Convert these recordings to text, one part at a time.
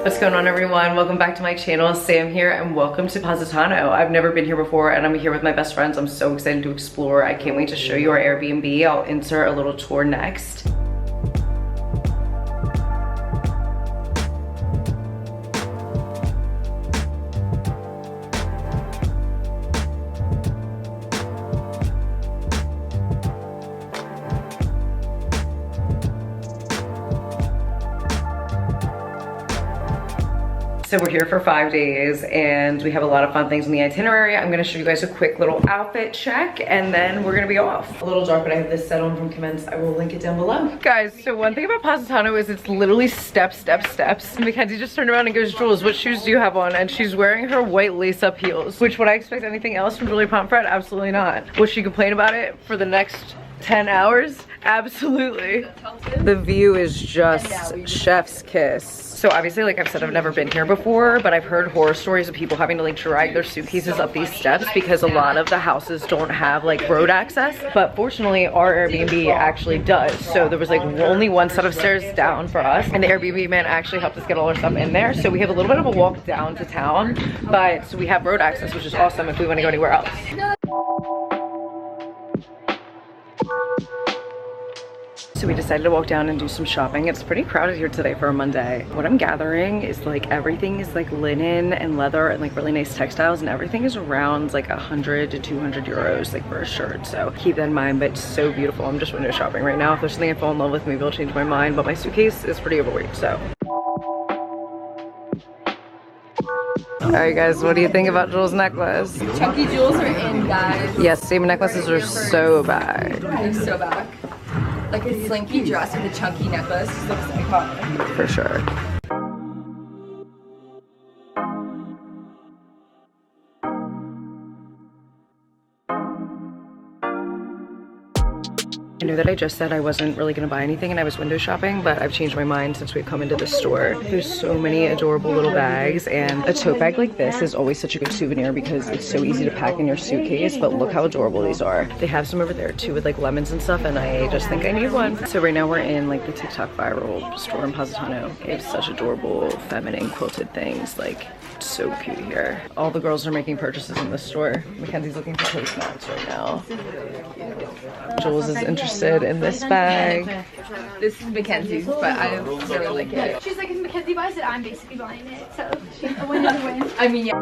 What's going on, everyone? Welcome back to my channel. Sam here and welcome to Positano. I've never been here before and I'm here with my best friends. I'm so excited to explore. I can't wait to show you our Airbnb. I'll insert a little tour next. So we're here for 5 days and we have a lot of fun things in the itinerary. I'm gonna show you guys a quick little outfit check and then we're gonna be off. A little dark, but I have this set on from Commense. I will link it down below. Guys, so one thing about Positano is it's literally steps. Mackenzie just turned around and goes, Jules, what shoes do you have on? And she's wearing her white lace-up heels, which would I expect anything else from Julie Pomfret? Absolutely not. Will she complain about it for the next 10 hours? Absolutely. The view is just chef's kiss. So obviously, like I've said, I've never been here before, but I've heard horror stories of people having to like drag their suitcases up these steps because a lot of the houses don't have like road access. But fortunately, our Airbnb actually does. So there was like only one set of stairs down for us, and the Airbnb man actually helped us get all our stuff in there. So we have a little bit of a walk down to town, but we have road access, which is awesome if we want to go anywhere else. So we decided to walk down and do some shopping. It's pretty crowded here today for a Monday. What I'm gathering is like everything is like linen and leather and like really nice textiles, and everything is around like 100 to 200 euros like for a shirt. So keep that in mind, but it's so beautiful. I'm just window shopping right now. If there's something I fall in love with, maybe I'll change my mind, but my suitcase is pretty overweight, so. All right, guys, what do you think about Jules' necklace? Chunky jewels are in, guys. Yes, statement necklaces are so bad. They're so bad. Like a slinky dress with a chunky necklace just looks iconic. For sure. I knew that I just said I wasn't really gonna buy anything and I was window shopping, but I've changed my mind since we've come into the store. There's so many adorable little bags, and a tote bag like this is always such a good souvenir because it's so easy to pack in your suitcase, but look how adorable these are. They have some over there too with like lemons and stuff, and I just think I need one. So right now we're in like the TikTok viral store in Positano. They have such adorable feminine quilted things, like so cute here. All the girls are making purchases in the store. Mackenzie's looking for Postmates right now. Jules is interested in this bag. This is Mackenzie's, but I really like it. She's like, if Mackenzie buys it, I'm basically buying it. So a win is a win. I mean, yeah.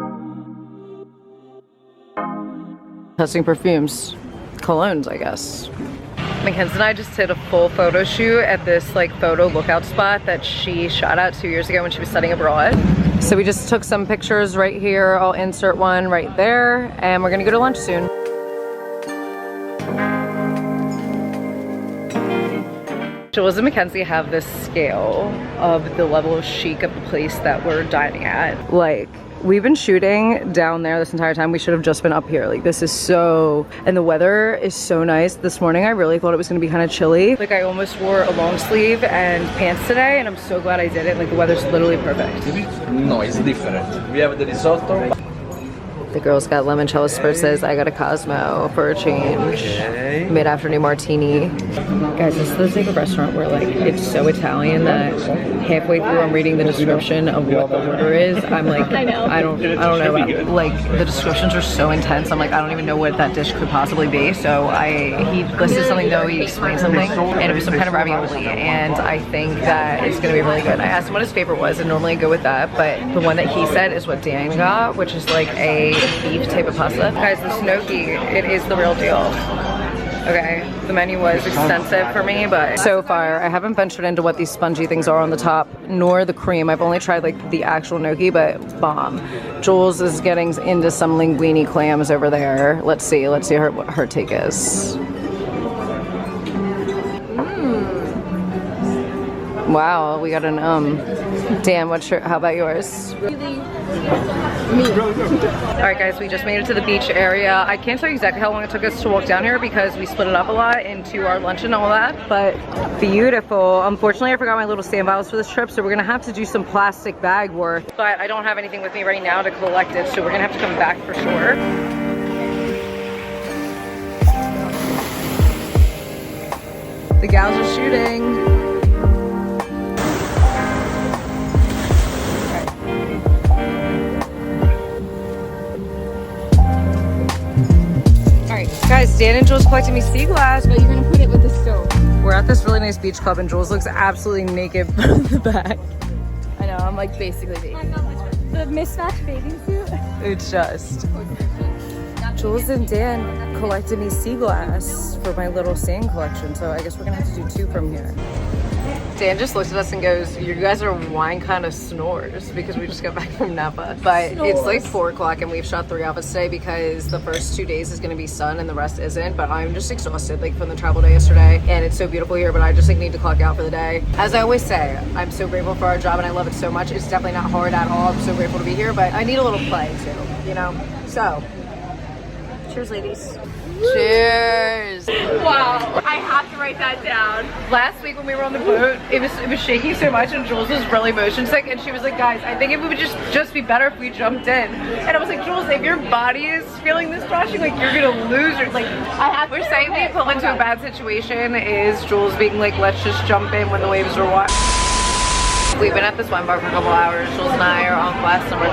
Testing perfumes. Colognes, I guess. Mackenzie and I just did a full photo shoot at this like photo lookout spot that she shot at 2 years ago when she was studying abroad. So we just took some pictures right here. I'll insert one right there, and we're gonna go to lunch soon. Jules and Mackenzie have this scale of the level of chic of the place that we're dining at. Like, we've been shooting down there this entire time. We should have just been up here. Like, this is so, and the weather is so nice. This morning I really thought it was gonna be kind of chilly. Like, I almost wore a long sleeve and pants today, and I'm so glad I did it. Like, the weather's literally perfect. No, it's different. We have the risotto. The girls got limoncello spritzes. I got a Cosmo for a change. Okay. Mid-afternoon martini. Guys, this is the type of restaurant where like it's so Italian that halfway through I'm reading the description of what the order is. I'm like, I don't know about, like, the descriptions are so intense. I'm like, I don't even know what that dish could possibly be. So he listed something though, he explained something, and it was some kind of ravioli, and I think that it's gonna be really good. I asked him what his favorite was, and normally I go with that, but the one that he said is what Dan got, which is like a beef type of pasta. Guys, the gnocchi, it is the real deal. Okay, the menu was extensive for me, but so far I haven't ventured into what these spongy things are on the top, nor the cream. I've only tried like the actual gnocchi, but bomb. Jules is getting into some linguine clams over there. Let's see what her take is. Wow, we got an Dan, how about yours? Alright guys, we just made it to the beach area. I can't tell you exactly how long it took us to walk down here because we split it up a lot into our lunch and all that, but beautiful. Unfortunately, I forgot my little sand bottles for this trip, so we're gonna have to do some plastic bag work, but I don't have anything with me right now to collect it, so we're gonna have to come back for sure. The gals are shooting. Dan and Jules collected me sea glass. But you're gonna put it with the stove. We're at this really nice beach club and Jules looks absolutely naked from the back. I know, I'm like basically bathing. The mismatched bathing suit. It's just. Jules and Dan collected me sea glass for my little sand collection, so I guess we're gonna have to do 2 from here. Dan just looked at us and goes, you guys are wine kind of snores, because we just got back from Napa. But it's like 4 o'clock and we've shot 3 outfits today because the first 2 days is gonna be sun and the rest isn't. But I'm just exhausted like from the travel day yesterday, and it's so beautiful here, but I just like need to clock out for the day. As I always say, I'm so grateful for our job and I love it so much. It's definitely not hard at all. I'm so grateful to be here, but I need a little play too, you know? So, cheers ladies. Cheers. Wow. I have to write that down. Last week when we were on the boat, it was shaking so much and Jules was really motion sick and she was like, guys, I think it would just be better if we jumped in. And I was like, Jules, if your body is feeling this thrashing, like you're gonna lose it. Like we're saying we pull into a bad situation is Jules being like, let's just jump in when the waves are watching. We've been at this wine bar for a couple hours. Jules and I are on glass number 3,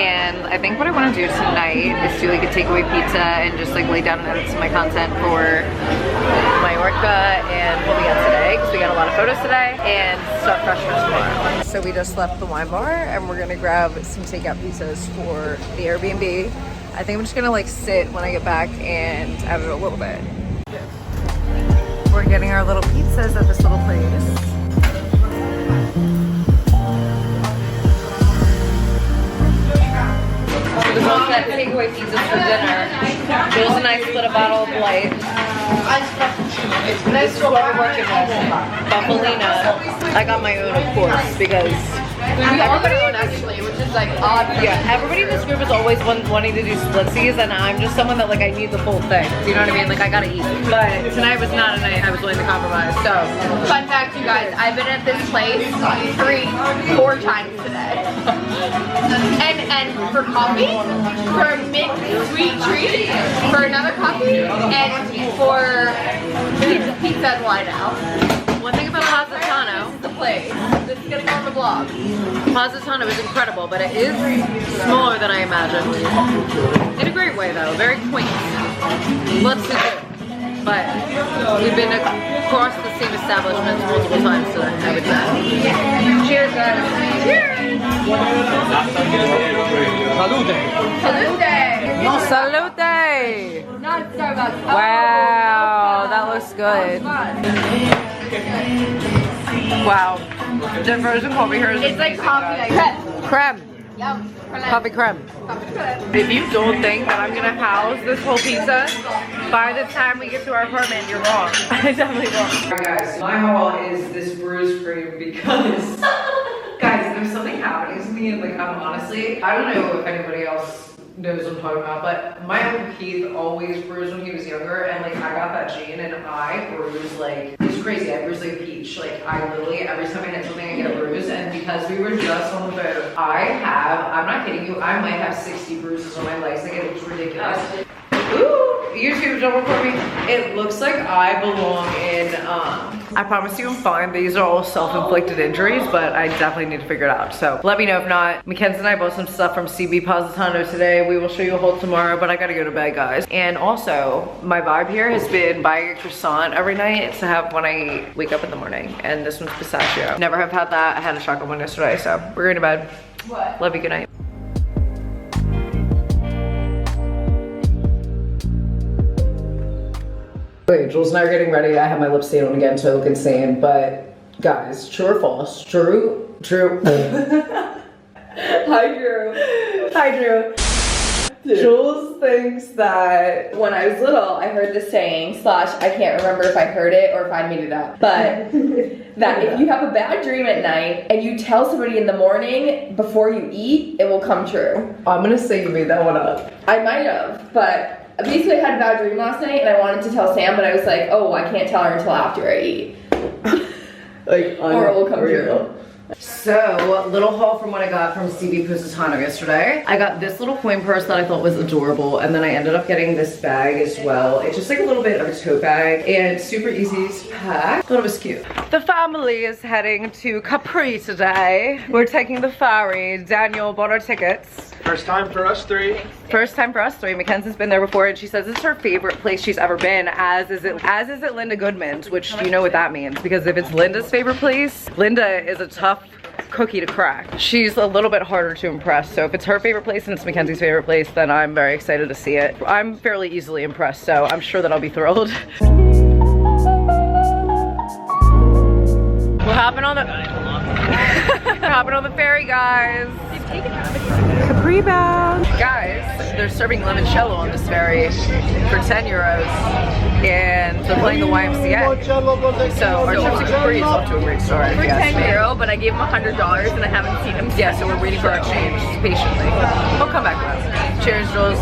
and I think what I want to do tonight is do like a takeaway pizza and just like lay down and edit some of my content for Mallorca and what we got today, because we got a lot of photos today, and start fresh for tomorrow. So we just left the wine bar and we're gonna grab some takeout pizzas for the Airbnb. I think I'm just gonna like sit when I get back and edit a little bit. We're getting our little pizzas at this little place. We both got takeaway pizzas for dinner. Jules and I split a bottle of light. This is what we're working with. Buffalina. I got my own, of course, because everybody on actually, which is like odd. Yeah, everybody in this group is always wanting to do splitsies, and I'm just someone that like I need the full thing. Do you know what I mean? Like I gotta eat. But tonight was not a night I was willing to compromise. So, Fun fact, you guys, I've been at this place 4 times today. And for coffee, for a mint sweet treat, for another coffee, and for pizza and wine now. one thing about Positano, The place. This is gonna go on the vlog. Positano is incredible, but it is smaller than I imagined. In a great way though, very quaint. Lots to do. But we've been across the same establishments multiple times today, I would say. Cheers guys. Cheers! Salute! Salute! No salute! Not Starbucks. Wow, that looks good. Wow. The frozen coffee here is It's like coffee, like creme. creme. Yum. Coffee creme. If you don't think that I'm gonna house this whole pizza by the time we get to our apartment, you're wrong. I'm definitely wrong. Alright guys, my haul is this bruise cream because guys, there's something happening to me and like I'm honestly, I don't know if anybody else knows what I'm talking about, but my uncle Keith always bruised when he was younger, and like I got that gene and I bruise like, it's crazy, I bruise like a peach. Like I literally, every time I hit something I get a bruise, and because we were just on the boat, I'm not kidding you, I might have 60 bruises on my legs. Like it looks ridiculous. Ooh, YouTube, don't record me. It looks like I belong in, I promise you I'm fine. These are all self-inflicted injuries, but I definitely need to figure it out. So let me know if not. Mackenzie and I bought some stuff from CB Positano today. We will show you a haul tomorrow, but I gotta go to bed, guys. And also, my vibe here has been buying a croissant every night to have when I wake up in the morning. And this one's pistachio. Never have had that. I had a chocolate one yesterday, so we're going to bed. What? Love you, good night. Okay, Jules and I are getting ready. I have my lip stain on again, so I look insane. But guys, true or false? True. Hi, Drew. Hi, Drew. Jules thinks that When I was little, I heard this saying, / I can't remember if I heard it or if I made it up, but that if you have a bad dream at night and you tell somebody in the morning before you eat, it will come true. I'm gonna say you made that one up. I might have, but basically I had a bad dream last night and I wanted to tell Sam, but I was like, oh, I can't tell her until after I eat. Like, or it will come true. So, little haul from what I got from CB Positano yesterday. I got this little coin purse that I thought was adorable, and then I ended up getting this bag as well. It's just like a little bit of a tote bag, and super easy to pack. Thought it was cute. The family is heading to Capri today. We're taking the ferry. Daniel bought our tickets. First time for us three. First time for us three. Mackenzie's been there before, and she says it's her favorite place she's ever been, as is it Linda Goodman's, which you know what that means, because if it's Linda's favorite place, Linda is a tough cookie to crack. She's a little bit harder to impress, so if it's her favorite place and it's Mackenzie's favorite place, then I'm very excited to see it. I'm fairly easily impressed, so I'm sure that I'll be thrilled. We're hopping on the hopping on the ferry, guys. Capri bound. Guys, they're serving limoncello on this ferry for 10 euros, and they're playing the YMCA. So our trip to Capri is off to a great start. For 10 euro, but I gave him $100 and I haven't seen him since. Yeah, so we're waiting for our change patiently. We'll come back around. Cheers, Jules.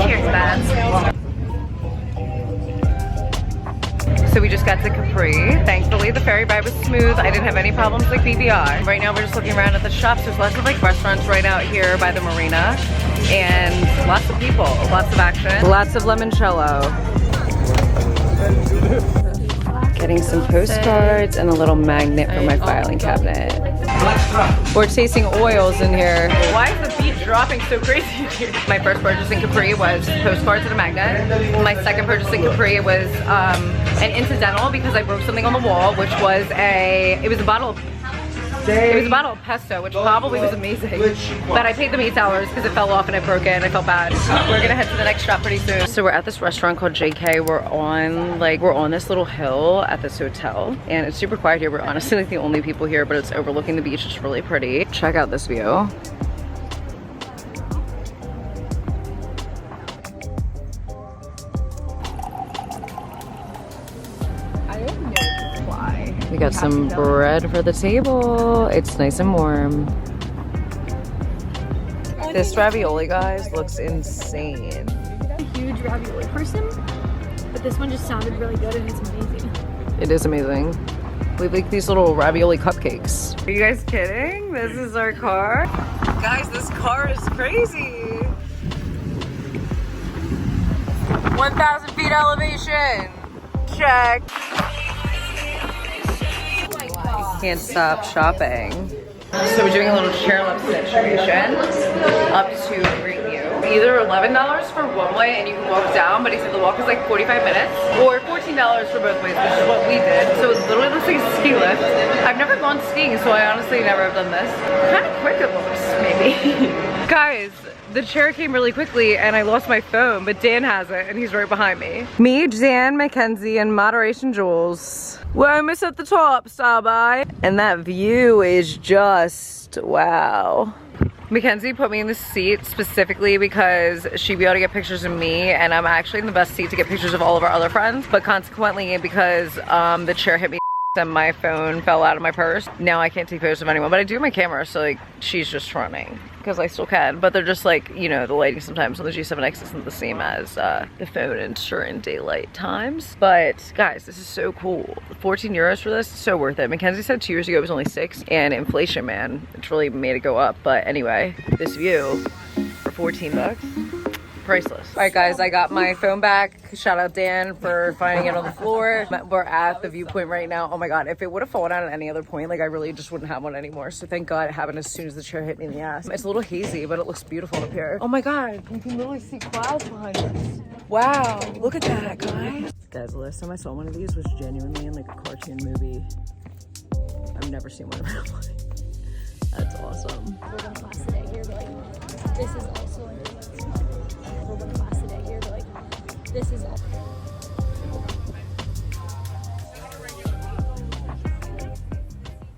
Cheers, Babs. So we just got to Capri. Thankfully, the ferry ride was smooth. I didn't have any problems like BBI. Right now, we're just looking around at the shops. There's lots of like restaurants right out here by the marina, and lots of people, lots of action, lots of limoncello. Getting some postcards and a little magnet for my filing cabinet. We're tasting oils in here. Why is the beat dropping so crazy here? My first purchase in Capri was postcards and a magnet. My second purchase in Capri was an incidental, because I broke something on the wall, which was it was a bottle of pesto, which probably was amazing. But I paid them $8 because it fell off and I broke it and I felt bad. We're gonna head to the next shop pretty soon. So we're at this restaurant called JK. We're on this little hill at this hotel, and it's super quiet here. We're honestly like the only people here, but it's overlooking the beach. It's really pretty. Check out this view. We got some bread for the table. It's nice and warm. This ravioli, guys, looks insane. I'm a huge ravioli person, but this one just sounded really good and it's amazing. It is amazing. We like these little ravioli cupcakes. Are you guys kidding? This is our car. Guys, this car is crazy. 1,000 feet elevation. Check. Can't stop shopping. So we're doing a little chairlift situation up to Great View. Either $11 for one way and you can walk down, but he said the walk is like 45 minutes, or $14 for both ways, which is what we did. So it literally looks like a ski lift. I've never gone skiing, so I honestly never have done this. Kind of quick it looks, maybe. Guys, the chair came really quickly and I lost my phone, but Dan has it and he's right behind me. Me, Dan, Mackenzie, and Moderation Jules. We're almost at the top, style by. And that view is just, wow. Mackenzie put me in the seat specifically because she'd be able to get pictures of me, and I'm actually in the best seat to get pictures of all of our other friends, but consequently because the chair hit me and my phone fell out of my purse, now I can't take photos of anyone, but I do have my camera, so like she's just running because I still can, but they're just like, you know, the lighting sometimes on the G7X isn't the same as the phone in certain daylight times. But guys, this is so cool. 14 euros for this, so worth it. Mackenzie said 2 years ago it was only 6, and inflation, man, it's really made it go up. But anyway, this view for 14 bucks, priceless. All right guys, I got my phone back. Shout out Dan for finding it on the floor. We're at the viewpoint right now. Oh my god, if it would have fallen out at any other point, like I really just wouldn't have one anymore. So thank god it happened as soon as the chair hit me in the ass. It's a little hazy, but it looks beautiful up here. Oh my god, you can literally see clouds behind us. Wow, look at that, guys. Guys, the last time I saw one of these was genuinely in like a cartoon movie. I've never seen one in real life. That's awesome. We're gonna class today here, but like, this is also in we're gonna class today here, but like, this is all.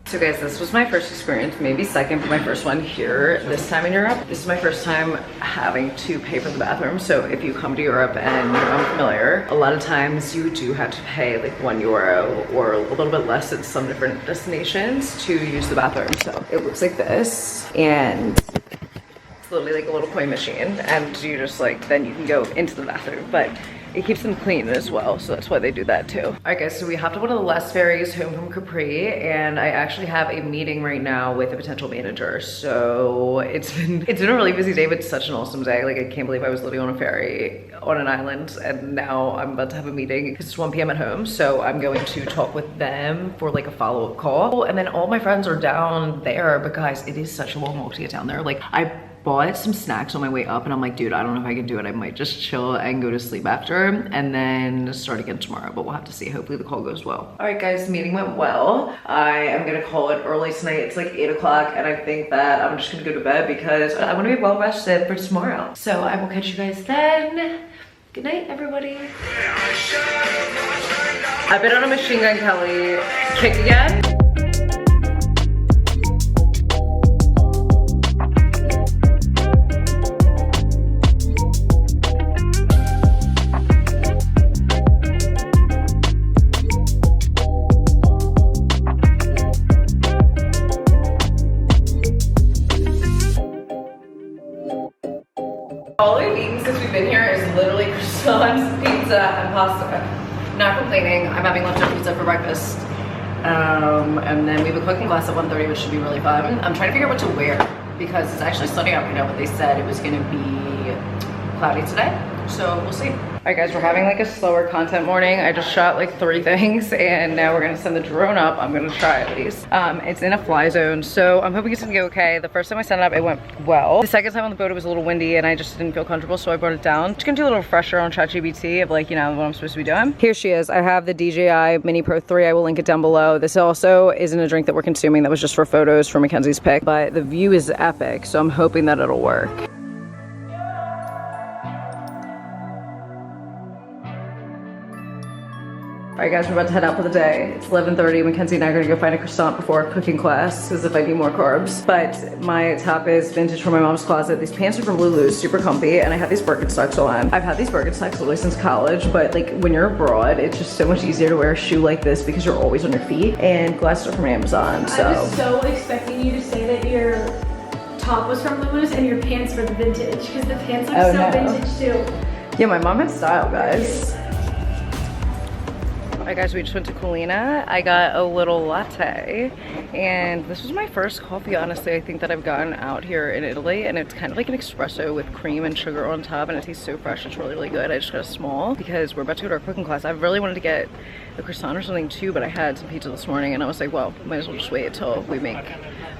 So guys, this was my first experience, maybe second, but my first one here this time in Europe. This is my first time having to pay for the bathroom. So if you come to Europe and you're unfamiliar, a lot of times you do have to pay like €1 or a little bit less at some different destinations to use the bathroom. So it looks like this, and it's literally like a little coin machine, and you just like, then you can go into the bathroom. But it keeps them clean as well, so that's why they do that too. All right guys, so we hopped on one of the last ferries home from Capri, and I actually have a meeting right now with a potential manager. So it's been a really busy day, but such an awesome day. Like, I can't believe I was literally on a ferry on an island, and now I'm about to have a meeting because it's 1 p.m. at home. So I'm going to talk with them for like a follow-up call, and then all my friends are down there because it is such a long walk to get down there. Like, I bought some snacks on my way up, and I'm like, dude, I don't know if I can do it. I might just chill and go to sleep after and then start again tomorrow, but we'll have to see. Hopefully the call goes well. All right guys, meeting went well. I am gonna call it early tonight. It's like 8 o'clock, and I think that I'm just gonna go to bed because I want to be well rested for tomorrow. So I will catch you guys then. Good night, everybody. I've been on a Machine Gun Kelly kick again. All we've eaten since we've been here is literally croissants, pizza, and pasta. Not complaining. I'm having leftover pizza for breakfast. And then we have a cooking class at 1:30, which should be really fun. I'm trying to figure out what to wear because it's actually sunny out right now, but they said it was gonna be cloudy today. So we'll see. All right guys, we're having like a slower content morning. I just shot like 3 things, and now we're gonna send the drone up. I'm gonna try at least. It's in a fly zone, so I'm hoping it's gonna go okay. The first time I sent it up, it went well. The second time on the boat, it was a little windy, and I just didn't feel comfortable, so I brought it down. Just gonna do a little refresher on ChatGPT of like, you know, what I'm supposed to be doing. Here she is. I have the DJI Mini Pro 3. I will link it down below. This also isn't a drink that we're consuming. That was just for photos for Mackenzie's pic, but the view is epic, so I'm hoping that it'll work. All right guys, we're about to head out for the day. It's 11:30. Mackenzie and I are gonna go find a croissant before our cooking class, as if I need more carbs. But my top is vintage from my mom's closet. These pants are from Lulu's, super comfy, and I have these Birkenstocks on. I've had these Birkenstocks literally since college, but like when you're abroad, it's just so much easier to wear a shoe like this because you're always on your feet. And glasses are from Amazon, so. I was so expecting you to say that your top was from Lulu's and your pants were the vintage, because the pants look so vintage too. Yeah, my mom had style, guys. Alright guys, we just went to Colina. I got a little latte, and this was my first coffee, honestly, I think that I've gotten out here in Italy, and it's kind of like an espresso with cream and sugar on top, and it tastes so fresh. It's really, really good. I just got a small because we're about to go to our cooking class. I really wanted to get a croissant or something too, but I had some pizza this morning, and I was like, well, might as well just wait until we make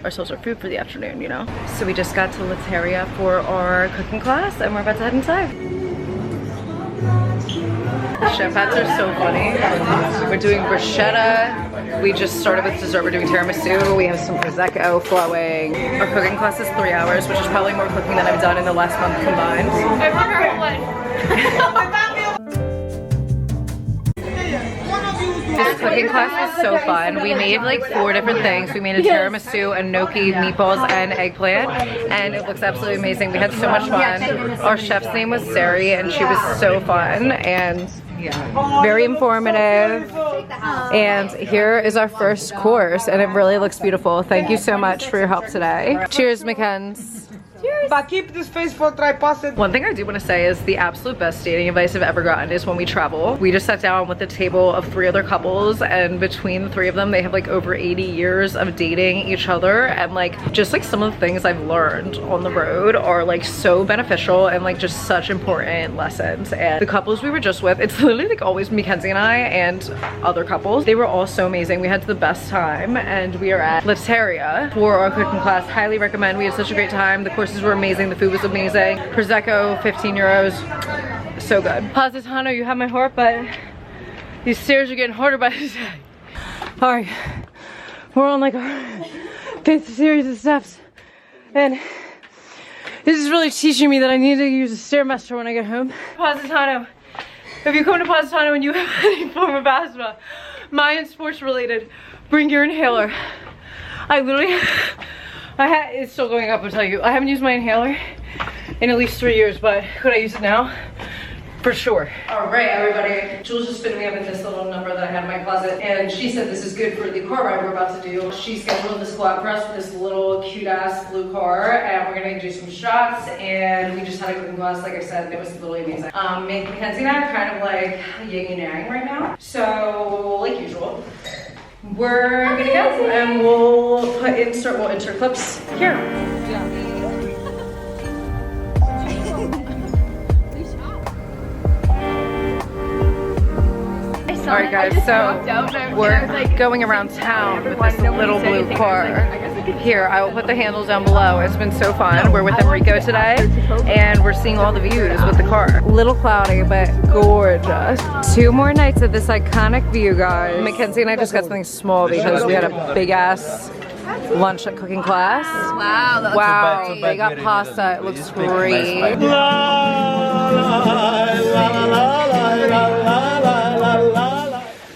ourselves our food for the afternoon, you know? So we just got to Lateria for our cooking class, and we're about to head inside. The chef hats are so funny. We're doing bruschetta. We just started with dessert. We're doing tiramisu. We have some prosecco flowing. Our cooking class is 3 hours, which is probably more cooking than I've done in the last month combined. I wonder This cooking class was so fun. We made like 4 different things. We made a tiramisu, a gnocchi, meatballs, and eggplant, and it looks absolutely amazing. We had so much fun. Our chef's name was Sari, and she was so fun and very informative. And here is our first course, and it really looks beautiful. Thank you so much for your help today. Cheers, Mackenzie. But keep the space for tripod. One thing I do want to say is the absolute best dating advice I've ever gotten is when we travel. We just sat down with a table of 3 other couples, and between the 3 of them, they have like over 80 years of dating each other, and like just like some of the things I've learned on the road are like so beneficial and like just such important lessons. And the couples we were just with, it's literally like always Mackenzie and I and other couples. They were all so amazing. We had the best time, and we are at Lateria for our cooking class. Highly recommend. We had such a great time. The courses were amazing. The food was amazing. Prosecco, 15 euros. So good. Positano, you have my heart, but these stairs are getting harder by the day. All right, we're on like our 5th series of steps, and this is really teaching me that I need to use a Stairmaster when I get home. Positano, if you come to Positano and you have any form of asthma, mine and sports related, bring your inhaler. I literally, it's still going up, I'll tell you. I haven't used my inhaler in at least 3 years, but could I use it now? For sure. All right, everybody. Jules just fitted me up in this little number that I had in my closet, and she said this is good for the car ride we're about to do. She scheduled this squat press with this little cute-ass blue car, and we're gonna do some shots, and we just had a cooking class, like I said, and it was literally amazing. Mackenzie and I are kind of like yin and yang right now, so like usual. We're gonna go, and we'll insert clips here. All right, guys, so we're going around town with this little blue car. Here, I will put the handles down below. It's been so fun. We're with Enrico today, and we're seeing all the views with the car. Little cloudy, but gorgeous. 2 more nights of this iconic view, guys. Mackenzie and I just got something small because we had a big-ass lunch at cooking class. Wow, that looks Wow, great. they got pasta. It looks great.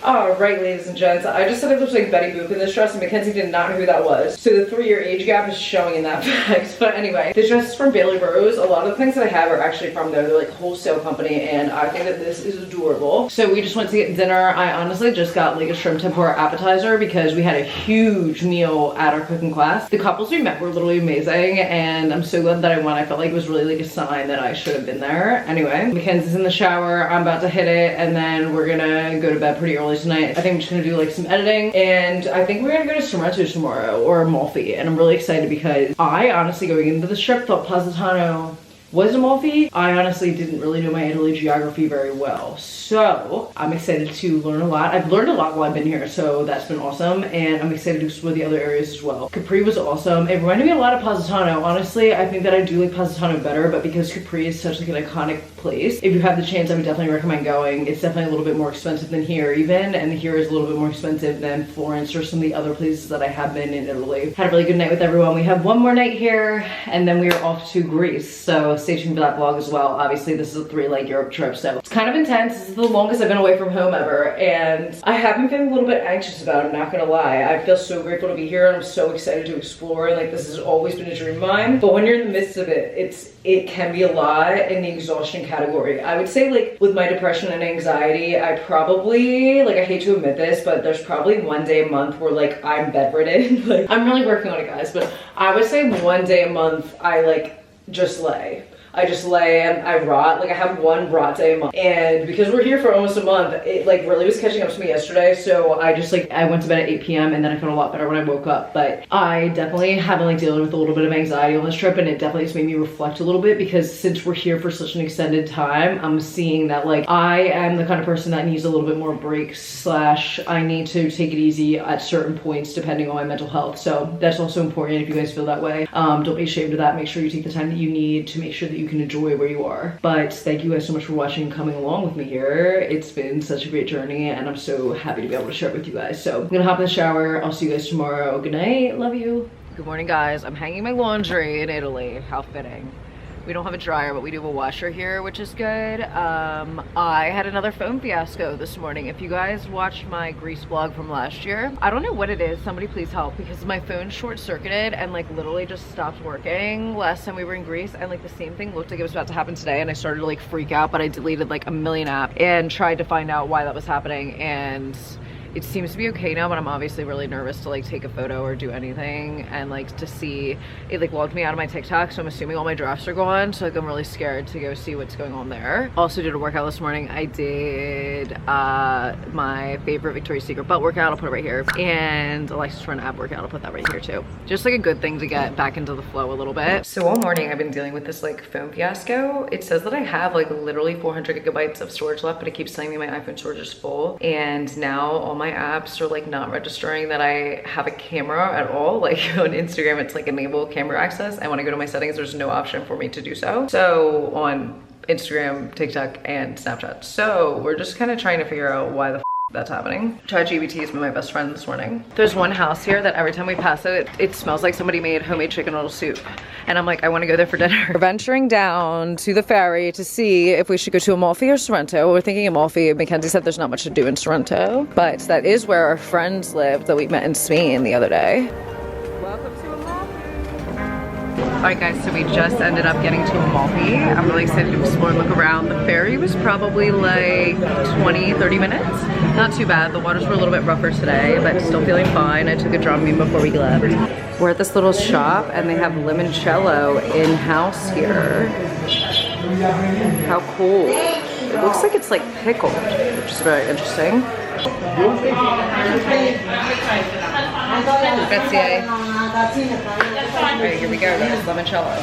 All right, ladies and gents, I just said it looks like Betty Boop in this dress, and Mackenzie did not know who that was. So the 3-year age gap is showing in that fact. But anyway, this dress is from Bailey Rose. A lot of the things that I have are actually from there. They're like wholesale company, and I think that this is adorable. So we just went to get dinner. I honestly just got like a shrimp tempura appetizer because we had a huge meal at our cooking class. The couples we met were literally amazing, and I'm so glad that I went. I felt like it was really like a sign that I should have been there. Anyway, Mackenzie's in the shower. I'm about to hit it, and then we're gonna go to bed pretty early tonight. I think I'm just gonna do like some editing, and I think we're gonna go to Sorrento tomorrow, or Amalfi, and I'm really excited because I honestly, going into this trip, thought Positano was Amalfi. I honestly didn't really know my Italy geography very well, so I'm excited to learn a lot. I've learned a lot while I've been here, so that's been awesome, and I'm excited to explore the other areas as well. Capri was awesome. It reminded me a lot of Positano. Honestly, I think that I do like Positano better, but because Capri is such like an iconic place, if you have the chance, I would definitely recommend going. It's definitely a little bit more expensive than here even, and here is a little bit more expensive than Florence or some of the other places that I have been in Italy. Had a really good night with everyone. We have one more night here, and then we are off to Greece, so stay tuned for that vlog as well. Obviously, this is a 3-leg Europe trip, so it's kind of intense. This is the longest I've been away from home ever, and I have been feeling a little bit anxious about it, not gonna lie. I feel so grateful to be here, and I'm so excited to explore. Like, this has always been a dream of mine, but when you're in the midst of it, it can be a lot in the exhaustion category. I would say, like, with my depression and anxiety, I probably, like, I hate to admit this, but there's probably 1 day a month where, like, I'm bedridden. Like, I'm really working on it, guys, but I would say 1 day a month I, like, just lay. I just lay and I rot. Like, I have 1 rot day a month, and because we're here for almost a month, it like really was catching up to me yesterday. So I just like, I went to bed at 8 p.m. and then I felt a lot better when I woke up. But I definitely have been like dealing with a little bit of anxiety on this trip, and it definitely has made me reflect a little bit, because since we're here for such an extended time, I'm seeing that like I am the kind of person that needs a little bit more breaks / I need to take it easy at certain points depending on my mental health. So that's also important if you guys feel that way. Don't be ashamed of that. Make sure you take the time that you need to make sure that you can enjoy where you are. But thank you guys so much for watching and coming along with me here. It's been such a great journey, and I'm so happy to be able to share it with you guys. So I'm gonna hop in the shower. I'll see you guys tomorrow. Good night. Love you. Good morning, guys. I'm hanging my laundry in Italy. How fitting. We don't have a dryer, but we do have a washer here, which is good. I had another phone fiasco this morning. If you guys watched my Greece vlog from last year, I don't know what it is. Somebody please help, because my phone short-circuited and like literally just stopped working last time we were in Greece, and like the same thing looked like it was about to happen today, and I started to like freak out, but I deleted like a million apps and tried to find out why that was happening, and it seems to be okay now, but I'm obviously really nervous to like take a photo or do anything, and like to see it like logged me out of my TikTok, so I'm assuming all my drafts are gone, so like I'm really scared to go see what's going on there. Also did a workout this morning. I did my favorite Victoria's Secret butt workout. I'll put it right here, and Alexa's friend ab workout. I'll put that right here too. Just like a good thing to get back into the flow a little bit. So all morning I've been dealing with this like phone fiasco. It says that I have like literally 400 gigabytes of storage left, but it keeps telling me my iPhone storage is full, and now all my apps are like not registering that I have a camera at all. Like on Instagram, it's like enable camera access, and when I go to my settings, there's no option for me to do so. So on Instagram, TikTok, and Snapchat. So we're just kind of trying to figure out why the that's happening. ChatGPT has been my best friend this morning. There's one house here that every time we pass it, it smells like somebody made homemade chicken noodle soup. And I'm like, I want to go there for dinner. We're venturing down to the ferry to see if we should go to Amalfi or Sorrento. We're thinking Amalfi. Mackenzie said there's not much to do in Sorrento, but that is where our friends live that we met in Spain the other day. Welcome to Amalfi. Alright guys, so we just ended up getting to Amalfi. I'm really excited to explore and look around. The ferry was probably like 20-30 minutes. Not too bad. The waters were a little bit rougher today, but still feeling fine. I took a Dramamine before we left. We're at this little shop and they have limoncello in-house here. How cool. It looks like it's like pickled, which is very interesting. Grazie. Alright, here we go, guys. Limoncello.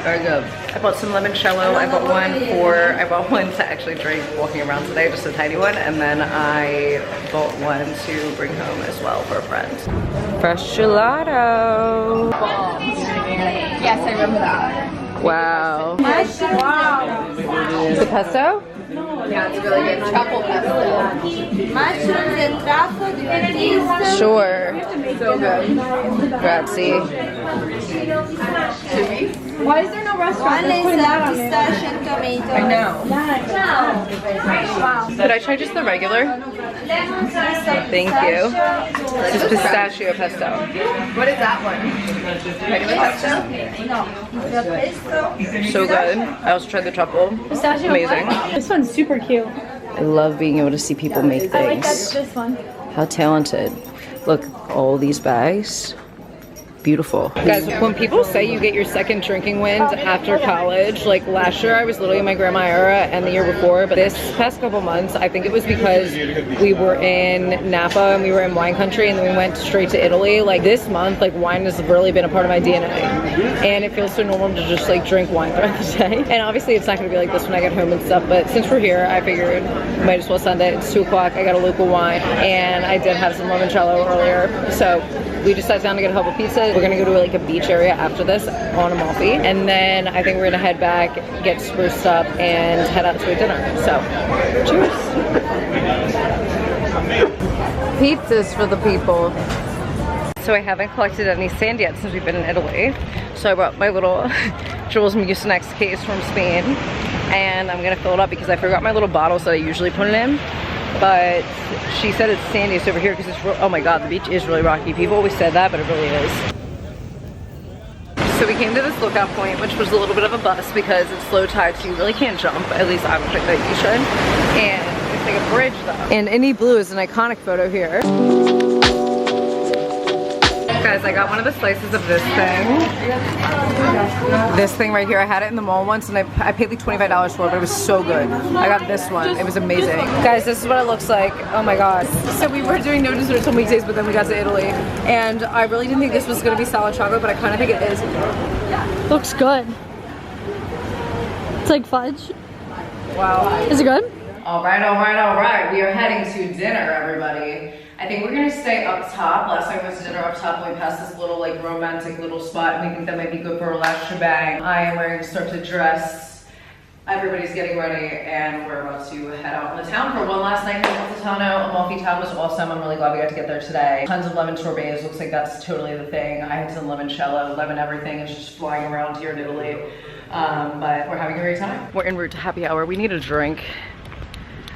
Very good. I bought some limoncello. I bought one to actually drink walking around today, just a tiny one, and then I bought one to bring home as well for a friend. Fresh gelato. Yes, I remember that. Wow. Wow. The pesto? Yeah, it's really good. Truffle pesto. Mushrooms and truffle dentista. Sure. So good. Grazie. Why is there no restaurant? One is pistachio and tomato. I know. Wow. Could I try just the regular? Thank you. This is pistachio pesto. What is that one? Regular pesto? The pesto. So good. I also tried the truffle. Pistachio. Amazing. This one's super cute. I love being able to see people make I like things. this one. How talented. Look, all these bags. Beautiful. Guys, when people say you get your second drinking wind after college, like last year I was literally in my grandma era and the year before, but this past couple months, I think it was because we were in Napa and we were in wine country and then we went straight to Italy. Like this month, like wine has really been a part of my DNA. And it feels so normal to just like drink wine throughout the day. And obviously it's not gonna be like this when I get home and stuff, but since we're here, I figured might as well send it. It's 2 o'clock, I got a local wine and I did have some limoncello earlier. So we just sat down to get a couple pizza. We're gonna go to like a beach area after this on Amalfi. And then I think we're gonna head back, get spruced up, and head out to a dinner. So, cheers. Pizzas for the people. So I haven't collected any sand yet since we've been in Italy. So I brought my little Jules Mucinex case from Spain. And I'm gonna fill it up because I forgot my little bottles that I usually put it in. But she said it's sandiest over here because it's oh my god, the beach is really rocky. People always said that, but it really is. So we came to this lookout point, which was a little bit of a bust because it's low tide, so you really can't jump. At least I don't think that you should. And it's like a bridge though. And Indy Blue is an iconic photo here. Guys, I got one of the slices of this thing. This thing right here. I had it in the mall once and I paid like $25 for it, but it was so good. I got this one. It was amazing. Guys, this is what it looks like. Oh my god. So we were doing no desserts on weekdays, but then we got to Italy. And I really didn't think this was going to be solid chocolate, but I kind of think it is. Looks good. It's like fudge. Wow. Is it good? All right, all right, all right. We are heading to dinner, everybody. I think we're gonna stay up top. Last time we went to dinner up top and we passed this little like romantic little spot and we think that might be good for a last shebang. I am wearing start to dress. Everybody's getting ready and we're about to head out in the town for one last night in Positano. Amalfi town was awesome. I'm really glad we got to get there today. Tons of lemon sorbets. Looks like that's totally the thing. I had some limoncello. Lemon everything is just flying around here in Italy. But we're having a great time. We're en route to happy hour. We need a drink.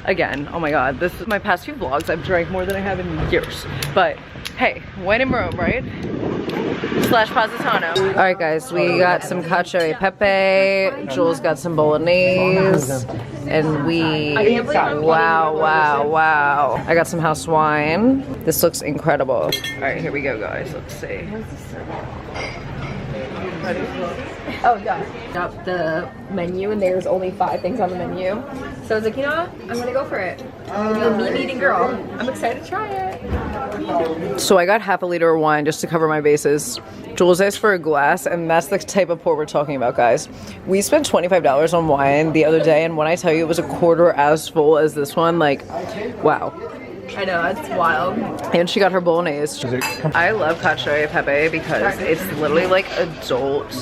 Again, oh my god, this is my past few vlogs. I've drank more than I have in years. But hey, when in Rome, right? / Positano. All right, guys, we got some cacio e pepe. Jules got some bolognese, and wow, wow, wow. I got some house wine. This looks incredible. All right, here we go, guys. Let's see. Oh yeah. Up the menu and there's only 5 things on the menu. So I was like, you know what? I'm gonna go for it. I'm gonna be a meat eating girl. I'm excited to try it. So I got half a liter of wine just to cover my bases. Jules asked for a glass, and that's the type of pour we're talking about, guys. We spent $25 on wine the other day, and when I tell you it was a quarter as full as this one, like, wow. I know, it's wild. And she got her bolognese. I love cacio e pepe because it's literally like adult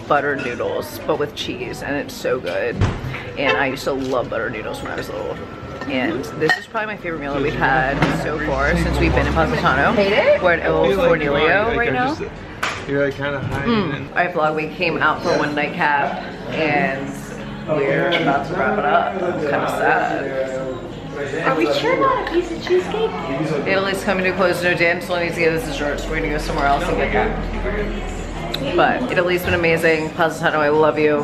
buttered noodles, but with cheese, and it's so good. And I used to love buttered noodles when I was little. And this is probably my favorite meal that we've had so far since we've been in Positano. Hate it? We're at Il Fornilio right now. You're like kind of hiding. I vlog, we came out for one nightcap and we're about to wrap it up. I'm kind of sad. Are we sure about a piece of cheesecake? Italy's coming to a close. No, Dan still needs to get his dessert, so we're gonna go somewhere else and get that. But Italy's been amazing. Positano, I love you.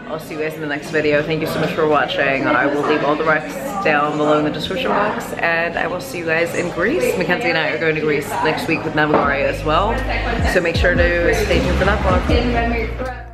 I'll see you guys in the next video. Thank you so much for watching. I will leave all the recs down below in the description box, and I will see you guys in Greece. Mackenzie and I are going to Greece next week with Navigare as well, so make sure to stay tuned for that vlog.